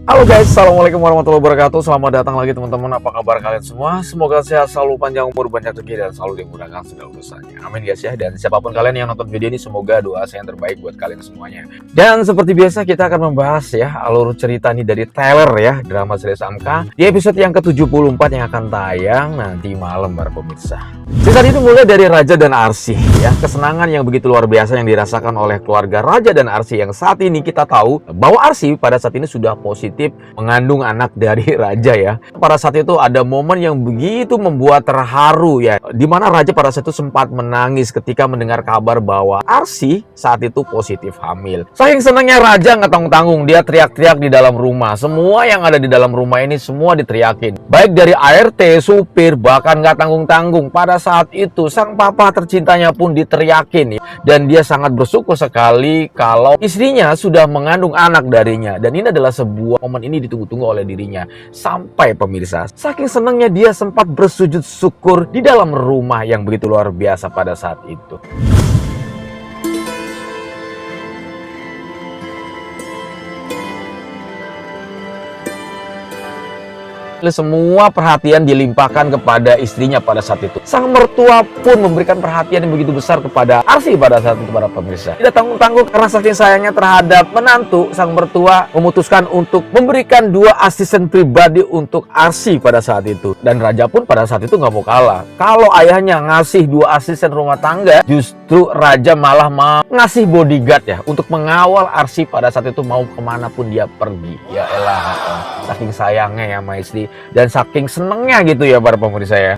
Halo guys, assalamualaikum warahmatullahi wabarakatuh. Selamat datang lagi teman-teman. Apa kabar kalian semua? Semoga sehat, selalu panjang umur, banyak rezeki, dan selalu dimudahkan segala urusannya. Amin guys ya. Dan siapapun kalian yang nonton video ini, semoga doa saya yang terbaik buat kalian semuanya. Dan seperti biasa kita akan membahas ya alur cerita ini dari Tyler ya, drama series AMKA di episode yang ke-74 yang akan tayang nanti malam para pemirsa. Cerita itu mulai dari Raja dan Arsy ya, kesenangan yang begitu luar biasa yang dirasakan oleh keluarga Raja dan Arsy yang saat ini kita tahu bahwa Arsy pada saat ini sudah positif mengandung anak dari Raja ya. Pada saat itu ada momen yang begitu membuat terharu ya, di mana Raja pada saat itu sempat menangis ketika mendengar kabar bahwa Arsy saat itu positif hamil. Saking senangnya Raja nggak tanggung-tanggung, dia teriak-teriak di dalam rumah. Semua yang ada di dalam rumah ini semua diteriakin, baik dari ART, supir, bahkan nggak tanggung-tanggung. Pada saat itu sang papa tercintanya pun diteriakin ya. Dan dia sangat bersyukur sekali kalau istrinya sudah mengandung anak darinya. Dan ini adalah sebuah momen ini ditunggu-tunggu oleh dirinya. Sampai pemirsa, saking senangnya dia sempat bersujud syukur di dalam rumah yang begitu luar biasa pada saat itu. Semua perhatian dilimpahkan kepada istrinya pada saat itu. Sang mertua pun memberikan perhatian yang begitu besar kepada Arsy pada saat itu para pemirsa. Tidak tanggung-tanggung karena saking sayangnya terhadap menantu, sang mertua memutuskan untuk memberikan 2 asisten pribadi untuk Arsy pada saat itu. Dan Raja pun pada saat itu nggak mau kalah. Kalau ayahnya ngasih 2 asisten rumah tangga, justru Raja malah mau ngasih bodyguard ya untuk mengawal Arsy pada saat itu mau kemanapun dia pergi. Ya elah, saking sayangnya ya sama istri. Dan saking senengnya gitu ya para pemirsa ya.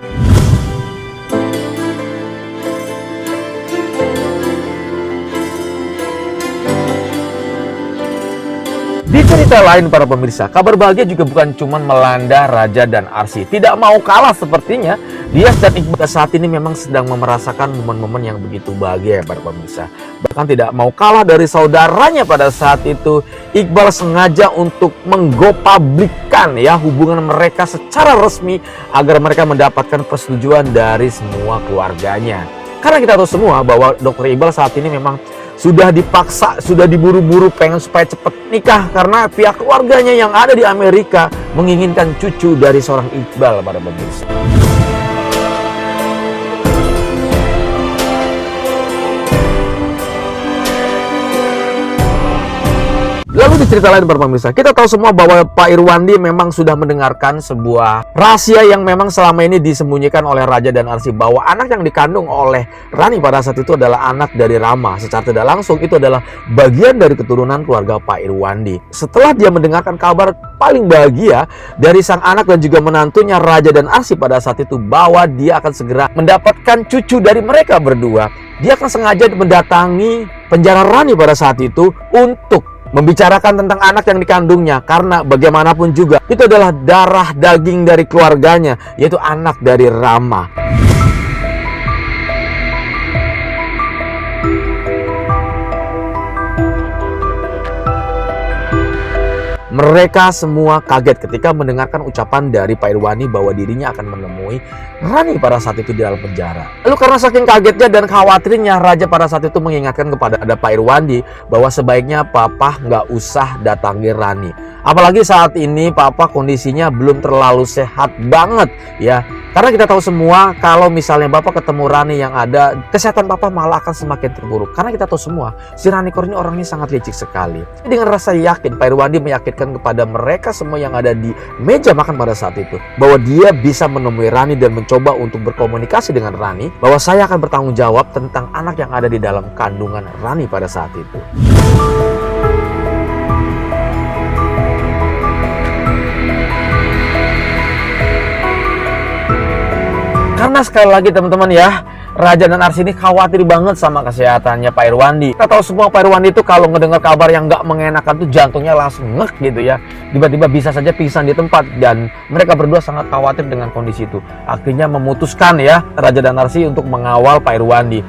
Di cerita lain para pemirsa, kabar bahagia juga bukan cuma melanda Raja dan Arsy. Tidak mau kalah sepertinya, Dias dan Iqbal saat ini memang sedang merasakan momen-momen yang begitu bahagia ya para pemirsa. Bahkan tidak mau kalah dari saudaranya pada saat itu, Iqbal sengaja untuk menggo-publikkan ya hubungan mereka secara resmi agar mereka mendapatkan persetujuan dari semua keluarganya. Karena kita tahu semua bahwa Dr. Iqbal saat ini memang sudah dipaksa, sudah diburu-buru pengen supaya cepat nikah karena pihak keluarganya yang ada di Amerika menginginkan cucu dari seorang Iqbal pada pemirsa. Lalu di cerita lain para pemirsa, kita tahu semua bahwa Pak Irwandi memang sudah mendengarkan sebuah rahasia yang memang selama ini disembunyikan oleh Raja dan Arsy, bahwa anak yang dikandung oleh Rani pada saat itu adalah anak dari Rama. Secara tidak langsung itu adalah bagian dari keturunan keluarga Pak Irwandi. Setelah dia mendengarkan kabar paling bahagia dari sang anak dan juga menantunya Raja dan Arsy pada saat itu bahwa dia akan segera mendapatkan cucu dari mereka berdua, dia akan sengaja mendatangi penjara Rani pada saat itu untuk membicarakan tentang anak yang dikandungnya, karena bagaimanapun juga itu adalah darah daging dari keluarganya, yaitu anak dari Rama. Mereka semua kaget ketika mendengarkan ucapan dari Pak Irwandi bahwa dirinya akan menemui Rani pada saat itu di dalam penjara. Lalu karena saking kagetnya dan khawatirnya, Raja pada saat itu mengingatkan kepada Pak Irwandi bahwa sebaiknya Papa nggak usah datangi Rani. Apalagi saat ini Papa kondisinya belum terlalu sehat banget ya. Karena kita tahu semua kalau misalnya Bapak ketemu Rani yang ada, kesehatan Papa malah akan semakin terburuk. Karena kita tahu semua si Rani Kor ini orangnya sangat licik sekali. Dengan rasa yakin Pak Irwandi meyakinkan kepada mereka semua yang ada di meja makan pada saat itu bahwa dia bisa menemui Rani dan mencoba untuk berkomunikasi dengan Rani bahwa saya akan bertanggung jawab tentang anak yang ada di dalam kandungan Rani pada saat itu. Karena sekali lagi teman-teman ya, Raja dan Arsy ini khawatir banget sama kesehatannya Pak Irwandi. Kita tahu semua Pak Irwandi itu kalau ngedengar kabar yang nggak mengenakan tuh jantungnya langsung ngek gitu ya. Tiba-tiba bisa saja pingsan di tempat, dan mereka berdua sangat khawatir dengan kondisi itu. Akhirnya memutuskan ya Raja dan Arsy untuk mengawal Pak Irwandi.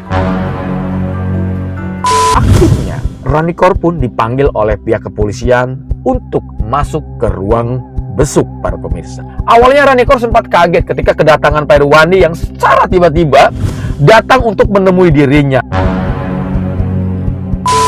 Akhirnya Rani Kor pun dipanggil oleh pihak kepolisian untuk masuk ke ruang besuk para pemirsa. Awalnya Rani Kor sempat kaget ketika kedatangan Pak Irwandi yang secara tiba-tiba datang untuk menemui dirinya.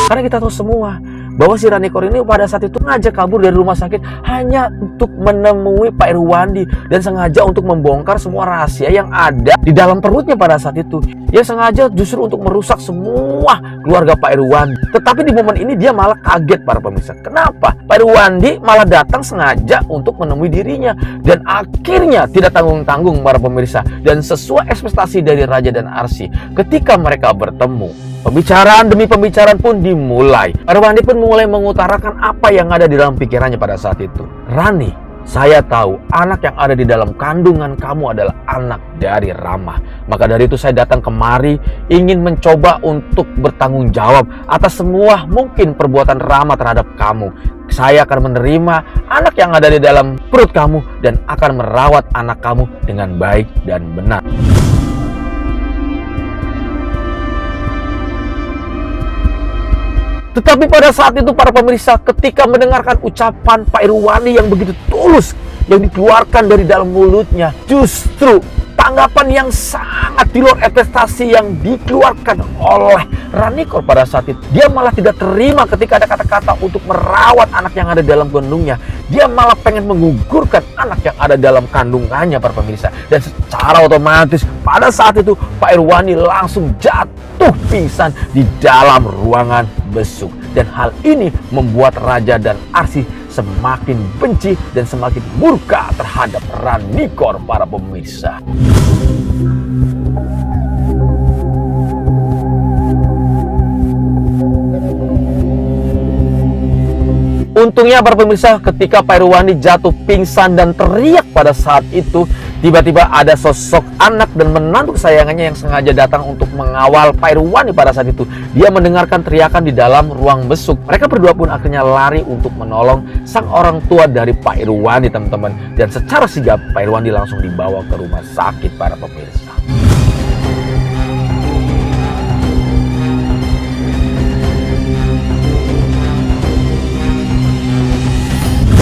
Karena kita tahu semua bahwa si Ranikor ini pada saat itu ngajak kabur dari rumah sakit hanya untuk menemui Pak Irwandi dan sengaja untuk membongkar semua rahasia yang ada di dalam perutnya pada saat itu. Dia sengaja justru untuk merusak semua keluarga Pak Irwandi. Tetapi di momen ini dia malah kaget para pemirsa. Kenapa? Pak Irwandi malah datang sengaja untuk menemui dirinya dan akhirnya tidak tanggung-tanggung para pemirsa, dan sesuai ekspektasi dari Raja dan Arsy ketika mereka bertemu, pembicaraan demi pembicaraan pun dimulai. Pak Irwandi pun mulai mengutarakan apa yang ada di dalam pikirannya pada saat itu. Rani, saya tahu anak yang ada di dalam kandungan kamu adalah anak dari Rama. Maka dari itu saya datang kemari ingin mencoba untuk bertanggung jawab atas semua mungkin perbuatan Rama terhadap kamu. Saya akan menerima anak yang ada di dalam perut kamu dan akan merawat anak kamu dengan baik dan benar. Tetapi pada saat itu para pemirsa, ketika mendengarkan ucapan Pak Irwandi yang begitu tulus yang dikeluarkan dari dalam mulutnya, justru tanggapan yang sangat di luar ekspektasi yang dikeluarkan oleh Ranikor pada saat itu. Dia malah tidak terima ketika ada kata-kata untuk merawat anak yang ada dalam kandungnya. Dia malah pengen menggugurkan anak yang ada dalam kandungannya para pemirsa. Dan secara otomatis pada saat itu Pak Irwandi langsung jatuh pingsan di dalam ruangan besuk. Dan hal ini membuat Raja dan Arsy semakin benci dan semakin murka terhadap Ranikor para pemirsa. Untungnya para pemirsa, ketika Pak Irwandi jatuh pingsan dan teriak pada saat itu, tiba-tiba ada sosok anak dan menantu kesayangannya yang sengaja datang untuk mengawal Pak Irwandi pada saat itu. Dia mendengarkan teriakan di dalam ruang besuk. Mereka berdua pun akhirnya lari untuk menolong sang orang tua dari Pak Irwandi, teman-teman. Dan secara sigap Pak Irwandi langsung dibawa ke rumah sakit para pemirsa.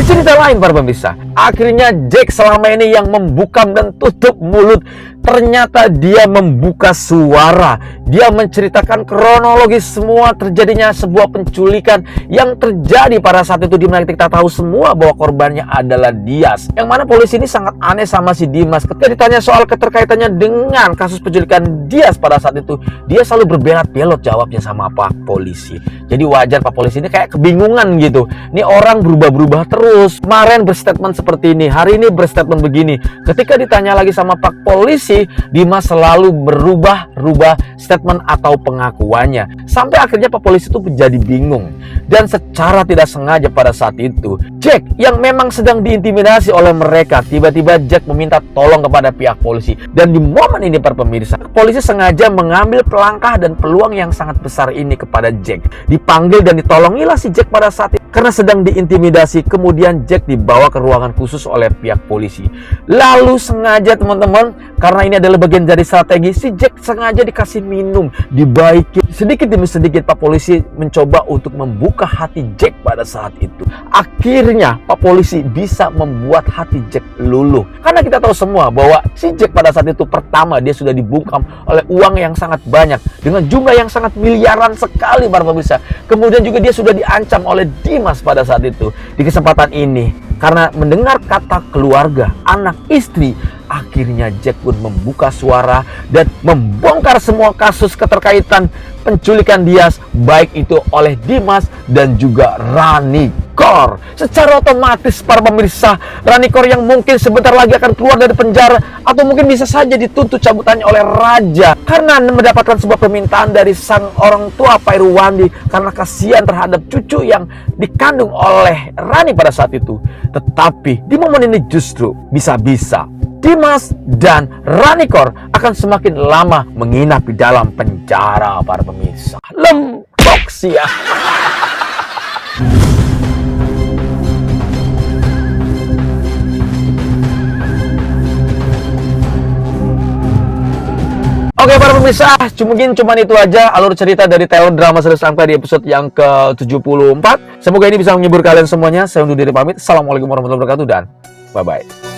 Cerita lain para pemirsa, akhirnya Jack selama ini yang membungkam dan tutup mulut, ternyata dia membuka suara. Dia menceritakan kronologis semua terjadinya sebuah penculikan yang terjadi pada saat itu, di mana kita tahu semua bahwa korbannya adalah Dias. Yang mana polisi ini sangat aneh sama si Dimas. Ketika ditanya soal keterkaitannya dengan kasus penculikan Dias pada saat itu, dia selalu berbelot-belot jawabnya sama Pak Polisi. Jadi wajar Pak Polisi ini kayak kebingungan gitu. Ini orang berubah-berubah terus. Kemarin berstatement seperti ini, hari ini berstatement begini. Ketika ditanya lagi sama Pak Polisi, Dimas selalu berubah-ubah statement atau pengakuannya. Sampai akhirnya Pak Polisi itu menjadi bingung. Dan secara tidak sengaja pada saat itu, Jack yang memang sedang diintimidasi oleh mereka, tiba-tiba Jack meminta tolong kepada pihak polisi. Dan di momen ini para pemirsa, polisi sengaja mengambil pelangkah dan peluang yang sangat besar ini kepada Jack. Dipanggil dan ditolongilah si Jack pada saat itu karena sedang diintimidasi. Kemudian Jack dibawa ke ruangan khusus oleh pihak polisi. Lalu sengaja teman-teman, karena ini adalah bagian dari strategi, si Jack sengaja dikasih minum, dibaiki. Sedikit demi sedikit Pak Polisi mencoba untuk membuka hati Jack pada saat itu. Akhirnya Pak Polisi bisa membuat hati Jack luluh. Karena kita tahu semua bahwa si Jack pada saat itu pertama dia sudah dibungkam oleh uang yang sangat banyak dengan jumlah yang sangat miliaran sekali para pemirsa. Kemudian juga dia sudah diancam oleh Dimas pada saat itu. Di kesempatan ini, karena mendengar kata keluarga, anak, istri, akhirnya Jack pun membuka suara dan membongkar semua kasus keterkaitan penculikan Dias, baik itu oleh Dimas dan juga Ranikor. Secara otomatis para pemirsa, Ranikor yang mungkin sebentar lagi akan keluar dari penjara atau mungkin bisa saja dituntut cabutannya oleh Raja karena mendapatkan sebuah permintaan dari sang orang tua Pak Irwandi karena kasihan terhadap cucu yang dikandung oleh Rani pada saat itu. Tetapi di momen ini justru bisa-bisa Dimas dan Ranikor akan semakin lama menginap di dalam penjara para pemirsa. Lempok sih ya. Oke para pemirsa, mungkin cuma itu aja alur cerita dari Thailand Drama Series sampai di episode yang ke-74. Semoga ini bisa menghibur kalian semuanya. Saya undur diri pamit. Assalamualaikum warahmatullahi wabarakatuh dan bye-bye.